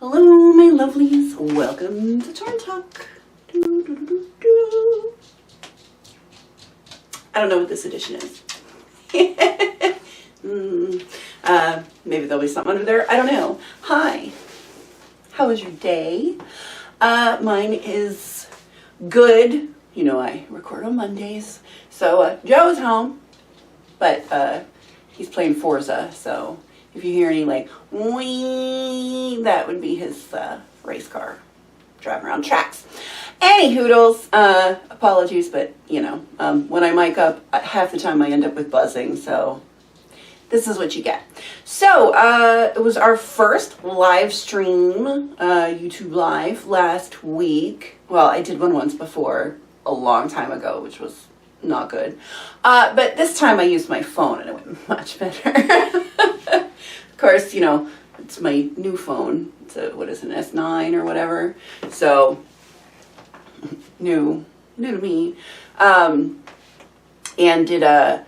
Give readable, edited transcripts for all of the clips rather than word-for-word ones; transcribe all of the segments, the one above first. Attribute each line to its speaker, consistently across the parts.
Speaker 1: Hello, my lovelies. Welcome to Torrin Talk. I don't know what this edition is. Maybe there'll be something under there. I don't know. Hi. How was your day? Mine is good. You know, I record on Mondays. So Joe is home, but he's playing Forza. So if you hear any like wee, that would be his race car driving around tracks. Any hoodles, apologies, but you know, when I mic up, half the time I end up with buzzing, so this is what you get. So, it was our first live stream, YouTube Live last week. Well, I did one once before, a long time ago, which was not good. But this time I used my phone and it went much better. Of course, you know, it's my new phone. It's a, what is it, an S9 or whatever. So, new to me. And did the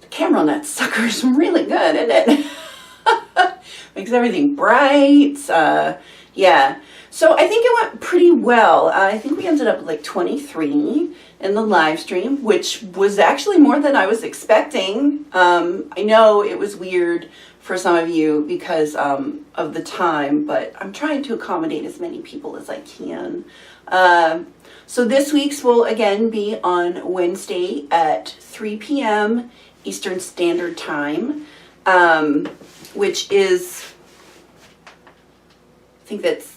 Speaker 1: camera on that sucker is really good, isn't it? Makes everything bright. Yeah. So I think it went pretty well. I think we ended up with like 23 in the live stream, which was actually more than I was expecting. I know it was weird for some of you because of the time, but I'm trying to accommodate as many people as I can. So this week's will again be on Wednesday at 3 p.m. Eastern Standard Time, which is, I think that's,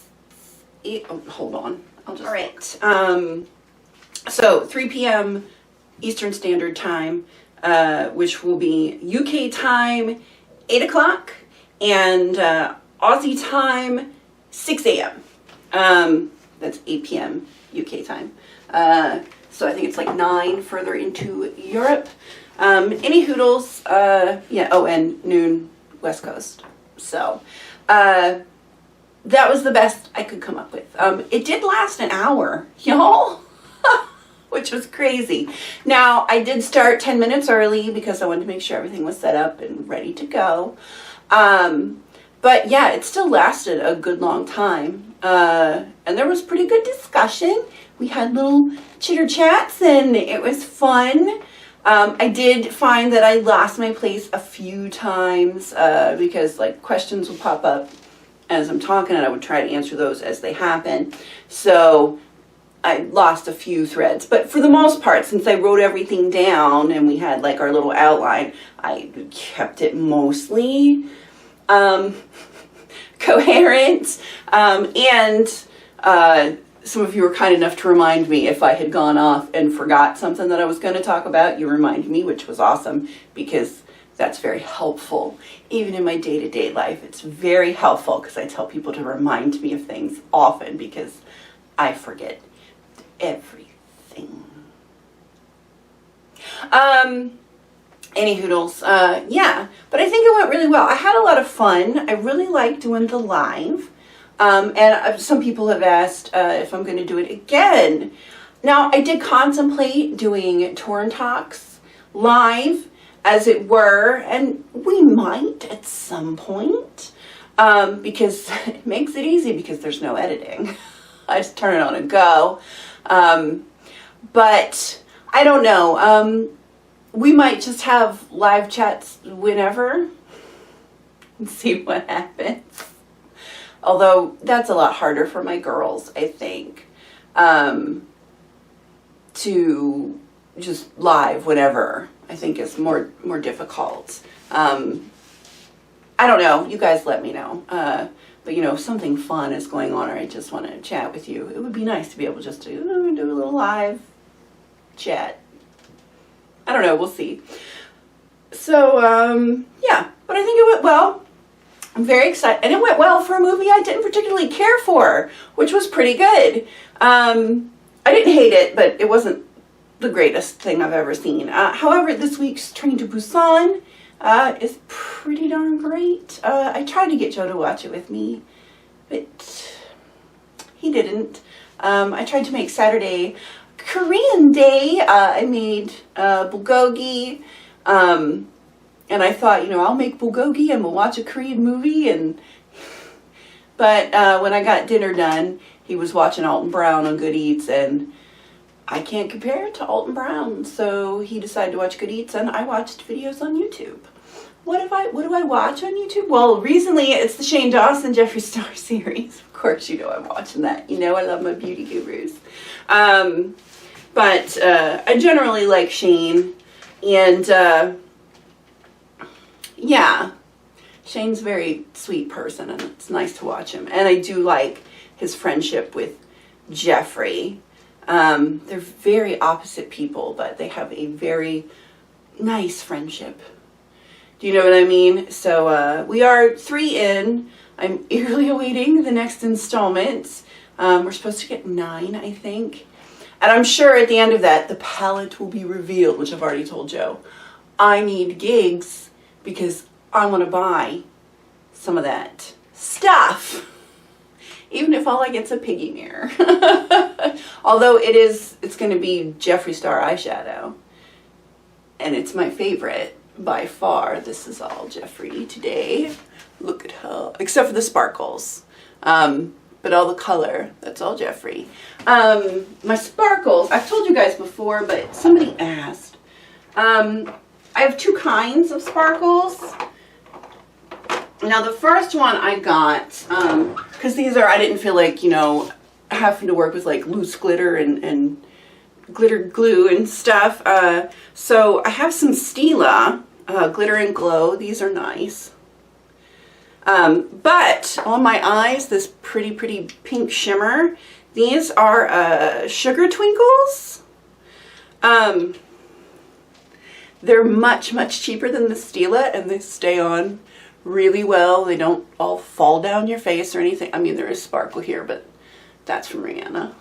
Speaker 1: hold on, I'll just, all right. So 3 p.m. Eastern Standard Time, which will be UK time, 8 o'clock, and Aussie time, 6 a.m. That's 8 p.m. UK time. So I think it's like 9 further into Europe. Any hoodles, yeah, oh, and noon West Coast. So, that was the best I could come up with. It did last an hour, y'all, which was crazy. Now, I did start 10 minutes early because I wanted to make sure everything was set up and ready to go. But yeah, it still lasted a good long time. And there was pretty good discussion. We had little chitter chats and it was fun. I did find that I lost my place a few times because like questions would pop up as I'm talking and I would try to answer those as they happen. So I lost a few threads, but for the most part, since I wrote everything down and we had like our little outline, I kept it mostly coherent, and some of you were kind enough to remind me if I had gone off and forgot something that I was going to talk about. You reminded me, which was awesome because that's very helpful. Even in my day-to-day life, it's very helpful because I tell people to remind me of things often because I forget everything. Any hoodles, yeah, but I think it went really well. I had a lot of fun. I really like doing the live. And some people have asked if I'm going to do it again. Now, I did contemplate doing Torrin Talks live, as it were, and we might at some point, because it makes it easy because there's no editing. I just turn it on and go. But I don't know. We might just have live chats whenever and see what happens. Although that's a lot harder for my girls, I think, to just live whenever. I think is more difficult. I don't know. You guys let me know. But you know, if something fun is going on or I just want to chat with you, it would be nice to be able just to do a little live chat. I don't know. We'll see. So, yeah. But I think it went well. I'm very excited. And it went well for a movie I didn't particularly care for, which was pretty good. I didn't hate it, but it wasn't the greatest thing I've ever seen. However, this week's Train to Busan is pretty darn great. I tried to get Joe to watch it with me, but he didn't. I tried to make Saturday Korean Day. I made bulgogi. And I thought, you know, I'll make bulgogi and we'll watch a Korean movie. And But when I got dinner done, he was watching Alton Brown on Good Eats, and I can't compare it to Alton Brown, so he decided to watch Good Eats, and I watched videos on YouTube. What do I watch on YouTube? Well, recently it's the Shane Dawson Jeffree Star series. Of course, you know I'm watching that. You know I love my beauty gurus. But I generally like Shane, and yeah, Shane's a very sweet person, and it's nice to watch him. And I do like his friendship with Jeffree. They're very opposite people, but they have a very nice friendship. Do you know what I mean? So we are 3 in. I'm eagerly awaiting the next installment. We're supposed to get 9, I think. And I'm sure at the end of that, the palette will be revealed, which I've already told Joe. I need gigs because I want to buy some of that stuff. Even if all I get's a piggy mirror. Although it's going to be Jeffree Star eyeshadow. And it's my favorite by far. This is all Jeffree today. Look at her. Except for the sparkles. But all the color, that's all Jeffree. My sparkles, I've told you guys before, but somebody asked. I have 2 kinds of sparkles. Now the first one I got, because these are, I didn't feel like, you know, having to work with like loose glitter and glitter glue and stuff. So I have some Stila Glitter and Glow. These are nice. But on my eyes, this pretty pink shimmer. These are Sugar Twinkles. They're much cheaper than the Stila, and they stay on really well. They don't all fall down your face or anything. I mean, there is sparkle here, but that's from Rihanna.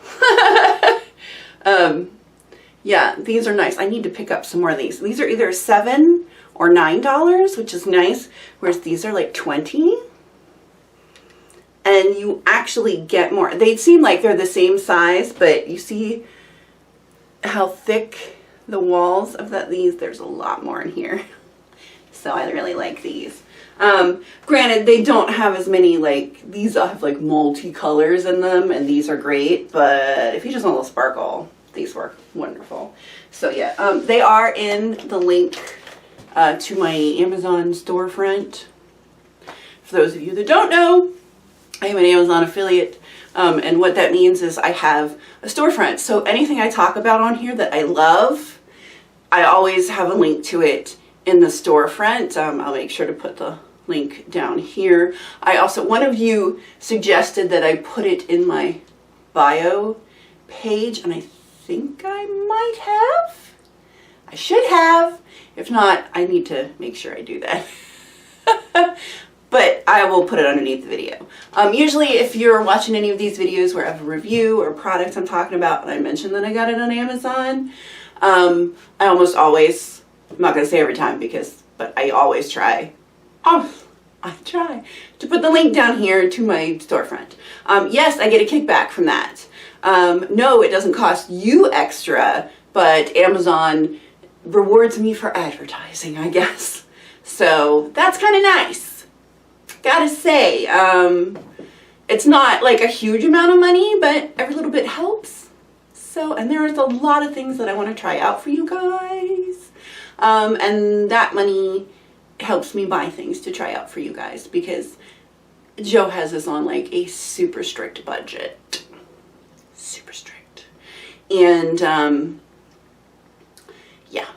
Speaker 1: Yeah, these are nice. I need to pick up some more of these. These are either $7 or $9, which is nice, whereas these are like $20. And you actually get more. They seem like they're the same size, but you see how thick the walls of there's a lot more in here. So I really like these. Granted, they don't have as many, like, these have like multi-colors in them, and these are great, but if you just want a sparkle, these work wonderful. So yeah, they are in the link to my Amazon storefront. For those of you that don't know, I am an Amazon affiliate, and what that means is I have a storefront. So anything I talk about on here that I love, I always have a link to it in the storefront. I'll make sure to put the link down here. One of you suggested that I put it in my bio page, and I think I might have. I should have. If not, I need to make sure I do that. But I will put it underneath the video. Usually if you're watching any of these videos where I have a review or product I'm talking about and I mention that I got it on Amazon, I almost always, I'm not going to say every time but I always try. I try to put the link down here to my storefront. Yes, I get a kickback from that. No, it doesn't cost you extra, but Amazon rewards me for advertising, I guess. So that's kind of nice. Gotta say, it's not like a huge amount of money, but every little bit helps. So, and there's a lot of things that I want to try out for you guys. And that money helps me buy things to try out for you guys, because Joe has us on like a super strict budget. Super strict. And, yeah.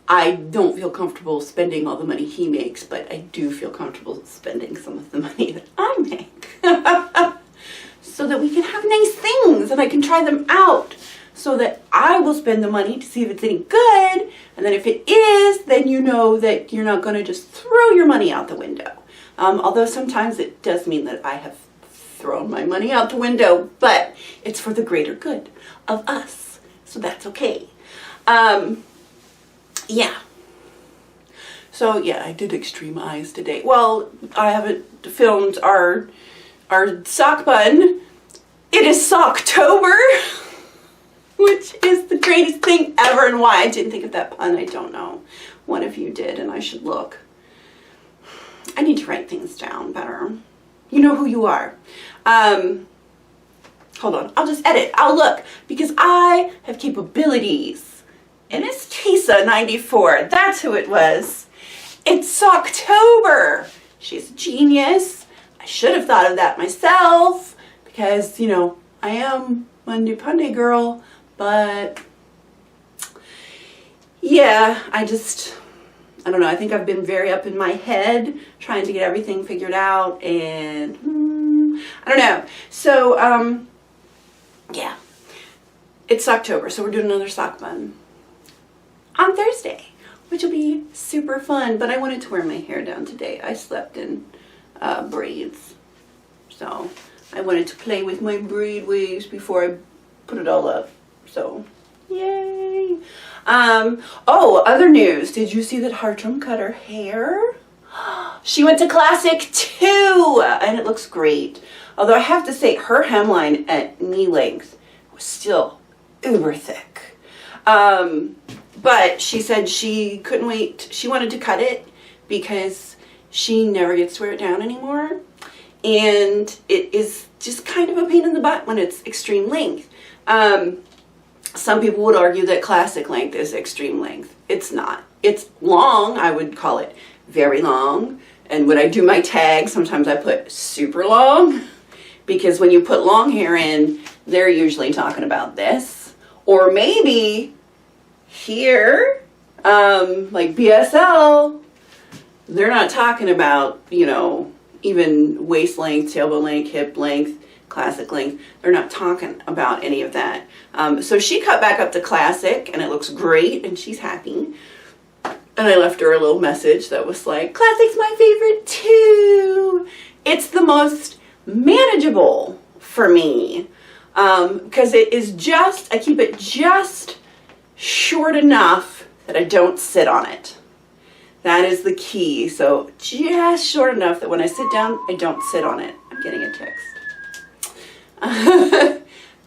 Speaker 1: I don't feel comfortable spending all the money he makes, but I do feel comfortable spending some of the money that I make. So that we can have nice things and I can try them out. So that I will spend the money to see if it's any good. And then if it is, then you know that you're not going to just throw your money out the window. Although sometimes it does mean that I have thrown my money out the window, but it's for the greater good of us. So that's okay. Yeah. So yeah, I did extreme eyes today. Well, I haven't filmed our sock bun. It is Socktober, which is the greatest thing ever. And why I didn't think of that pun, I don't know. One of you did, and I should look. I need to write things down better. You know who you are. Hold on, I'll just edit. I'll look because I have capabilities. And it's Tisa94. That's who it was. It's October. She's a genius. I should have thought of that myself because, you know, I am Monday Punday girl, but yeah, I don't know. I think I've been very up in my head trying to get everything figured out and I don't know. So, yeah, it's October. So we're doing another sock bun on Thursday, which will be super fun. But I wanted to wear my hair down today. I slept in braids. So I wanted to play with my braid waves before I put it all up. So, yay. Oh, other news. Did you see that Hartram cut her hair? She went to Classic too, and it looks great. Although I have to say, her hemline at knee length was still uber thick. But she said she couldn't wait. She wanted to cut it because she never gets to wear it down anymore. And it is just kind of a pain in the butt when it's extreme length. Some people would argue that classic length is extreme length. It's not. It's long. I would call it very long. And when I do my tag, sometimes I put super long because when you put long hair in, they're usually talking about this. Or maybe here, like BSL, they're not talking about, you know, even waist length, tailbone length, hip length, classic length. They're not talking about any of that. So she cut back up to classic and it looks great and she's happy. And I left her a little message that was like, classic's my favorite too. It's the most manageable for me. Because it is just, I keep it just short enough that I don't sit on it. That is the key. So just short enough that when I sit down, I don't sit on it. I'm getting a text.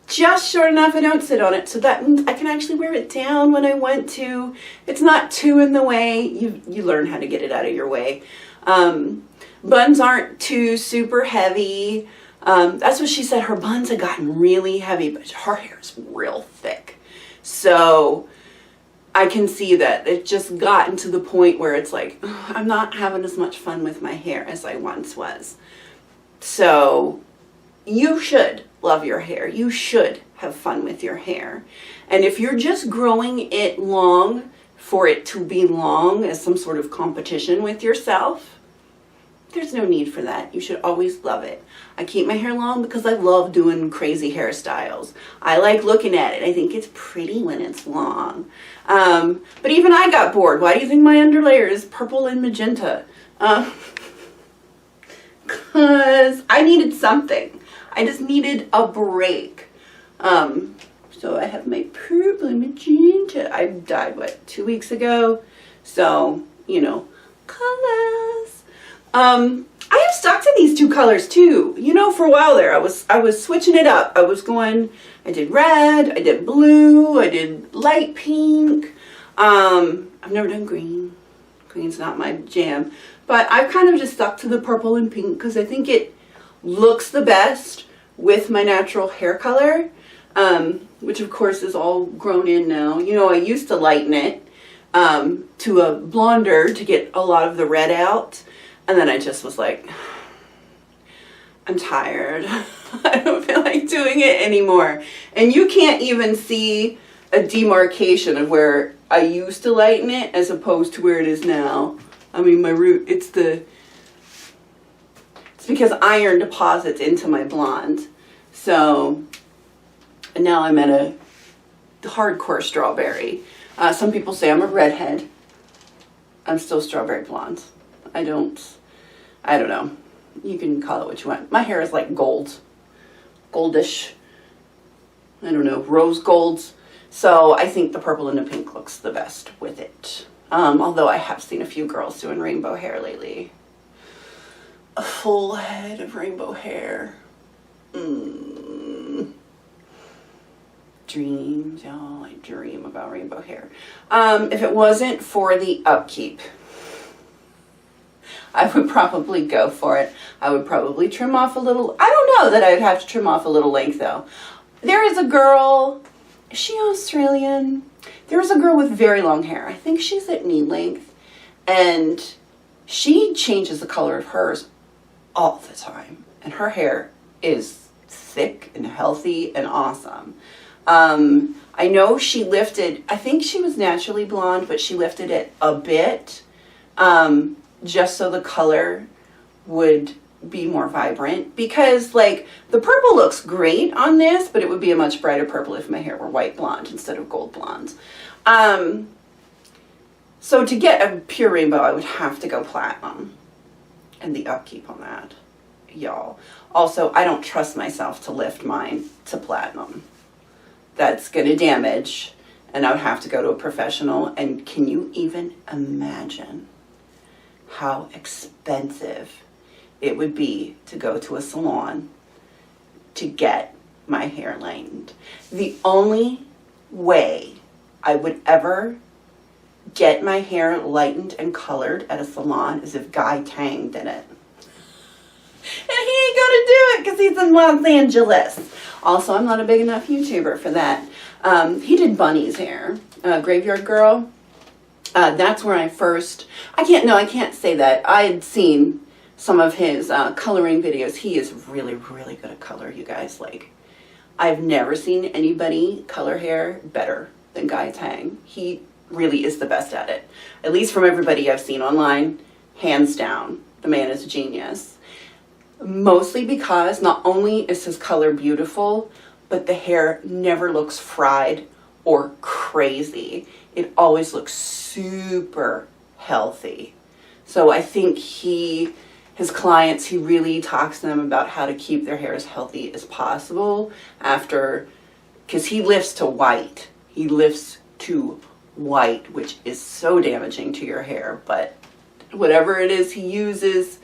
Speaker 1: Just short enough I don't sit on it. So that means I can actually wear it down when I want to. It's not too in the way. You learn how to get it out of your way. Buns aren't too super heavy. That's what she said. Her buns had gotten really heavy, but her hair is real thick. So I can see that it just gotten to the point where it's like, I'm not having as much fun with my hair as I once was. So you should love your hair. You should have fun with your hair. And if you're just growing it long for it to be long as some sort of competition with yourself, there's no need for that. You should always love it. I keep my hair long because I love doing crazy hairstyles. I like looking at it. I think it's pretty when it's long. But even I got bored. Why do you think my underlayer is purple and magenta? Because I needed something. I just needed a break. So I have my purple and magenta. I dyed, what, 2 weeks ago? So, you know, colors. I have stuck to these two colors too. You know, for a while there, I was switching it up. I did red, I did blue, I did light pink. I've never done green. Green's not my jam. But I've kind of just stuck to the purple and pink because I think it looks the best with my natural hair color, which of course is all grown in now. You know, I used to lighten it to a blonder to get a lot of the red out. And then I just was like, I'm tired. I don't feel like doing it anymore. And you can't even see a demarcation of where I used to lighten it as opposed to where it is now. I mean, my root, it's because iron deposits into my blonde. So, and now I'm at a hardcore strawberry. Some people say I'm a redhead. I'm still strawberry blonde. I don't know. You can call it what you want. My hair is like gold. Goldish. I don't know, rose golds. So I think the purple and the pink looks the best with it. Although I have seen a few girls doing rainbow hair lately. A full head of rainbow hair. Dreams, y'all. I dream about rainbow hair. If it wasn't for the upkeep, I would probably go for it. I would probably trim off a little. I don't know that I would have to trim off a little length though. There is a girl, is she Australian? There's a girl with very long hair. I think she's at knee length, and she changes the color of hers all the time. And her hair is thick and healthy and awesome. I know she lifted, I think she was naturally blonde, but she lifted it a bit, just so the color would be more vibrant, because like the purple looks great on this, but it would be a much brighter purple if my hair were white blonde instead of gold blonde. So to get a pure rainbow, I would have to go platinum, and the upkeep on that, y'all. Also, I don't trust myself to lift mine to platinum. That's gonna damage, and I would have to go to a professional. And can you even imagine how expensive it would be to go to a salon to get my hair lightened? The only way I would ever get my hair lightened and colored at a salon is if Guy Tang did it. And he ain't gonna do it because he's in Los Angeles. Also, I'm not a big enough YouTuber for that. He did Bunny's hair, Graveyard Girl. That's where I can't say that. I had seen some of his coloring videos. He is really, really good at color, you guys. Like, I've never seen anybody color hair better than Guy Tang. He really is the best at it. At least from everybody I've seen online, hands down. The man is a genius. Mostly because not only is his color beautiful, but the hair never looks fried or crazy. It always looks super healthy. So I think his clients, he really talks to them about how to keep their hair as healthy as possible because he lifts to white. He lifts to white, which is so damaging to your hair. But whatever it is he uses,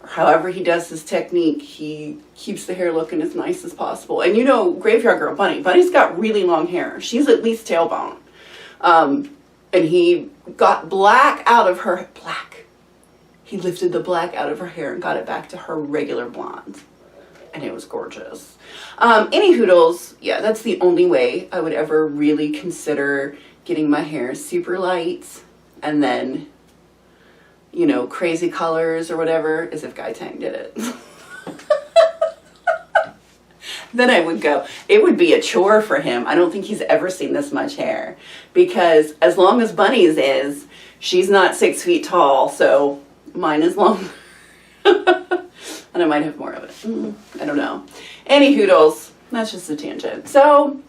Speaker 1: or however he does his technique, he keeps the hair looking as nice as possible. And you know, Graveyard Girl Bunny's got really long hair. She's at least tailbone. And he got black out of her, he lifted the black out of her hair and got it back to her regular blonde. And it was gorgeous. Any hoodles, yeah, that's the only way I would ever really consider getting my hair super light and then, you know, crazy colors or whatever, is if Guy Tang did it. Then I would go. It would be a chore for him. I don't think he's ever seen this much hair, because as long as Bunny's is, she's not 6 feet tall, so mine is long. And I might have more of it. I don't know. Any hoodles, that's just a tangent. So,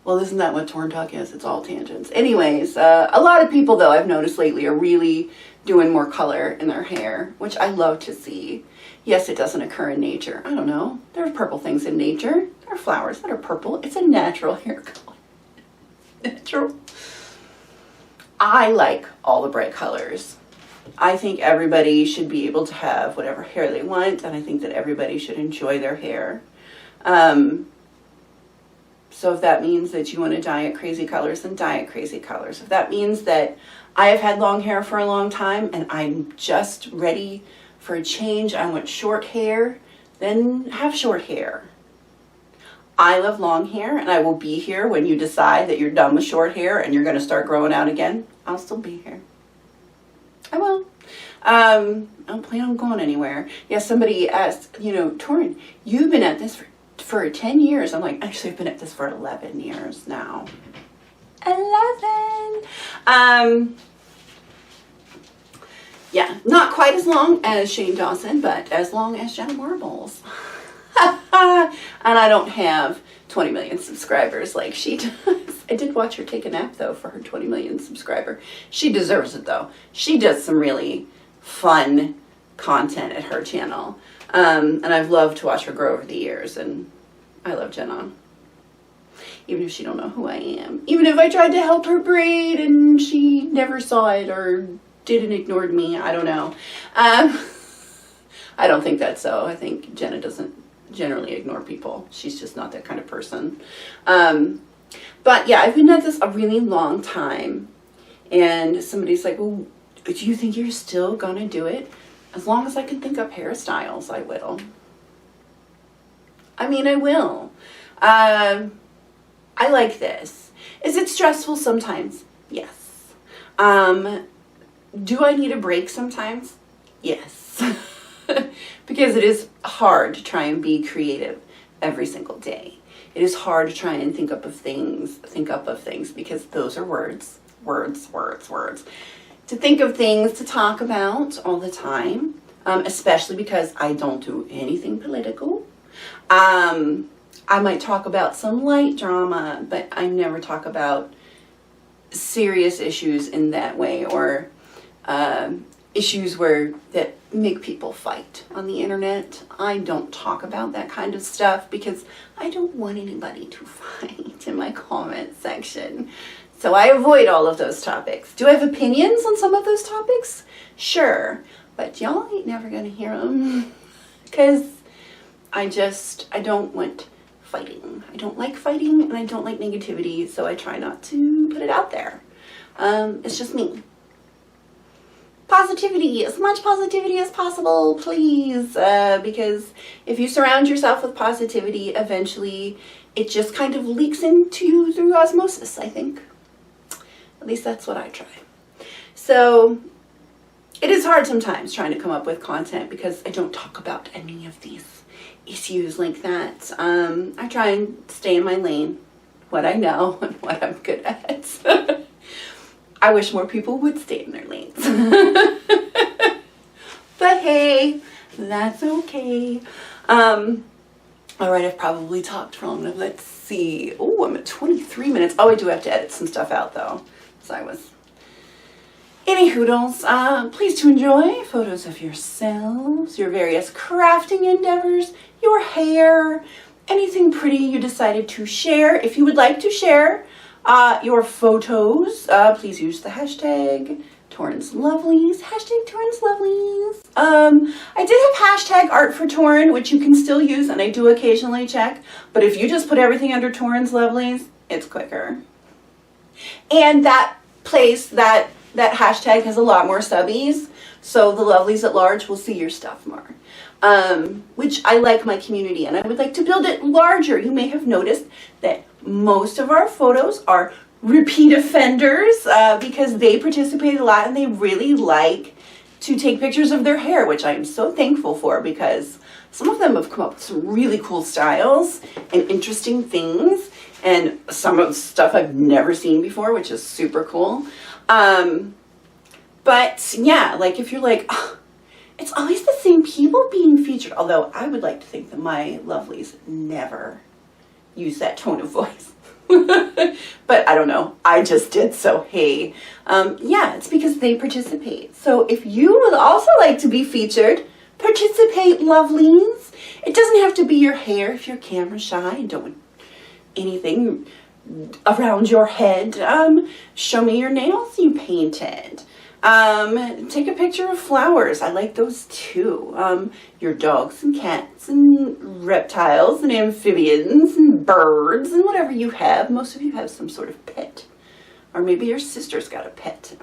Speaker 1: well, isn't that what Torn Talk is? It's all tangents. Anyways, a lot of people, though, I've noticed lately are really doing more color in their hair, which I love to see. Yes, it doesn't occur in nature. I don't know. There are purple things in nature. There are flowers that are purple. It's a natural hair color. Natural. I like all the bright colors. I think everybody should be able to have whatever hair they want, and I think that everybody should enjoy their hair. So if that means that you want to dye it crazy colors, then dye it crazy colors. If that means that I have had long hair for a long time and I'm just ready for a change, I want short hair, then have short hair. I love long hair, and I will be here when you decide that you're done with short hair and you're going to start growing out again. I'll still be here. I will. I don't plan on going anywhere. Yeah, somebody asked, you know, Torrin, you've been at this for 10 years. I'm like, actually, I've been at this for 11 years now. 11! Yeah, not quite as long as Shane Dawson, but as long as Jenna Marbles. And I don't have 20 million subscribers like she does. I did watch her take a nap, though, for her 20 million subscriber. She deserves it, though. She does some really fun content at her channel. And I've loved to watch her grow over the years, and I love Jenna. Even if she don't know who I am. Even if I tried to help her braid and she never saw it or didn't ignored me, I don't know. I don't think that's so. I think Jenna doesn't generally ignore people. She's just not that kind of person. But yeah, I've been at this a really long time, and somebody's like, well, Do you think you're still gonna do it? As long as I can think up hairstyles, I will. I mean, I will. I like this. Is it stressful sometimes? Yes. Do I need a break sometimes? Yes. Because it is hard to try and be creative every single day. It is hard to try and think up of things because those are words. To think of things to talk about all the time, especially because I don't do anything political. I might talk about some light drama, but I never talk about serious issues in that way, or issues that make people fight on the internet. I don't talk about that kind of stuff because I don't want anybody to fight in my comment section. So I avoid all of those topics. Do I have opinions on some of those topics? Sure, but y'all ain't never gonna hear them because I don't want fighting. I don't like fighting and I don't like negativity, so I try not to put it out there. It's just me. Positivity, as much positivity as possible, please, because if you surround yourself with positivity, eventually it just kind of leaks into you through osmosis, I think. At least that's what I try. So it is hard sometimes trying to come up with content because I don't talk about any of these issues like that. I try and stay in my lane, what I know and what I'm good at. I wish more people would stay in their lanes. But hey, that's okay. All right, I've probably talked for long enough. Let's see. Oh, I'm at 23 minutes. Oh, I do have to edit some stuff out though. So I was. Any hoodles, please to enjoy photos of yourselves, your various crafting endeavors, your hair, anything pretty you decided to share. If you would like to share your photos, please use the hashtag Torrin's Lovelies, hashtag Torrin's Lovelies. I did have hashtag art for Torrin, which you can still use, and I do occasionally check, but if you just put everything under Torrin's Lovelies, it's quicker. And that place, that hashtag has a lot more subbies, so the lovelies at large will see your stuff more. Which I like my community, and I would like to build it larger. You may have noticed that most of our photos are repeat offenders because they participate a lot and they really like to take pictures of their hair, which I am so thankful for because some of them have come up with some really cool styles and interesting things, and some of the stuff I've never seen before, which is super cool. But yeah, like if you're like, oh, it's always the same people being featured, although I would like to think that my lovelies never use that tone of voice. But I don't know, I just did, so hey. Yeah, it's because they participate. So if you would also like to be featured, participate, lovelies. It doesn't have to be your hair if you're camera shy and don't want anything around your head. Show me your nails you painted. Take a picture of flowers. I like those too. Your dogs and cats and reptiles and amphibians and birds and whatever you have. Most of you have some sort of pet. Or maybe your sister's got a pet.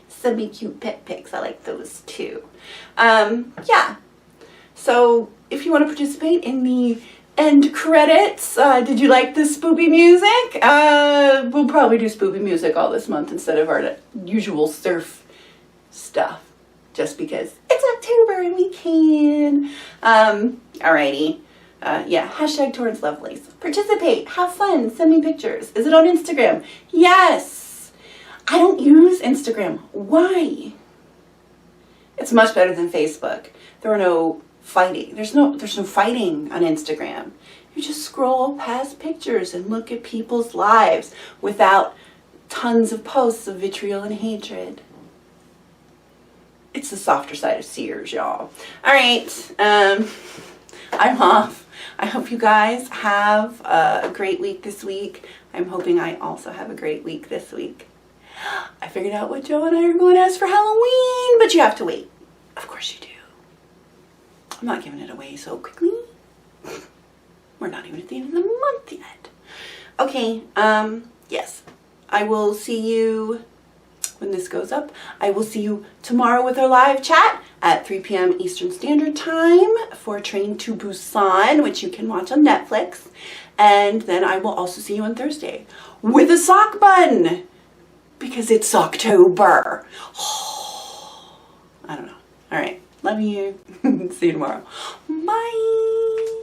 Speaker 1: Send me cute pet pics. I like those too. Yeah. So if you want to participate in the end credits, did you like the spoopy music? We'll probably do spoopy music all this month instead of our usual surf stuff, just because it's October and we can. Alrighty. Yeah, hashtag Torrin's Lovelies. Participate, have fun, send me pictures. Is it on Instagram? Yes. I don't use Instagram. Why? It's much better than Facebook. There are no fighting. There's no fighting on Instagram. You just scroll past pictures and look at people's lives without tons of posts of vitriol and hatred. It's the softer side of Sears, y'all. All right, I'm off. I hope you guys have a great week this week. I'm hoping I also have a great week this week. I figured out what Joe and I are going as for Halloween, but you have to wait. Of course you do. I'm not giving it away so quickly. We're not even at the end of the month yet. Okay, yes. I will see you when this goes up. I will see you tomorrow with our live chat at 3 p.m. Eastern Standard Time for Train to Busan, which you can watch on Netflix. And then I will also see you on Thursday with a sock bun because it's October. I don't know. All right. Love you. See you tomorrow. Bye.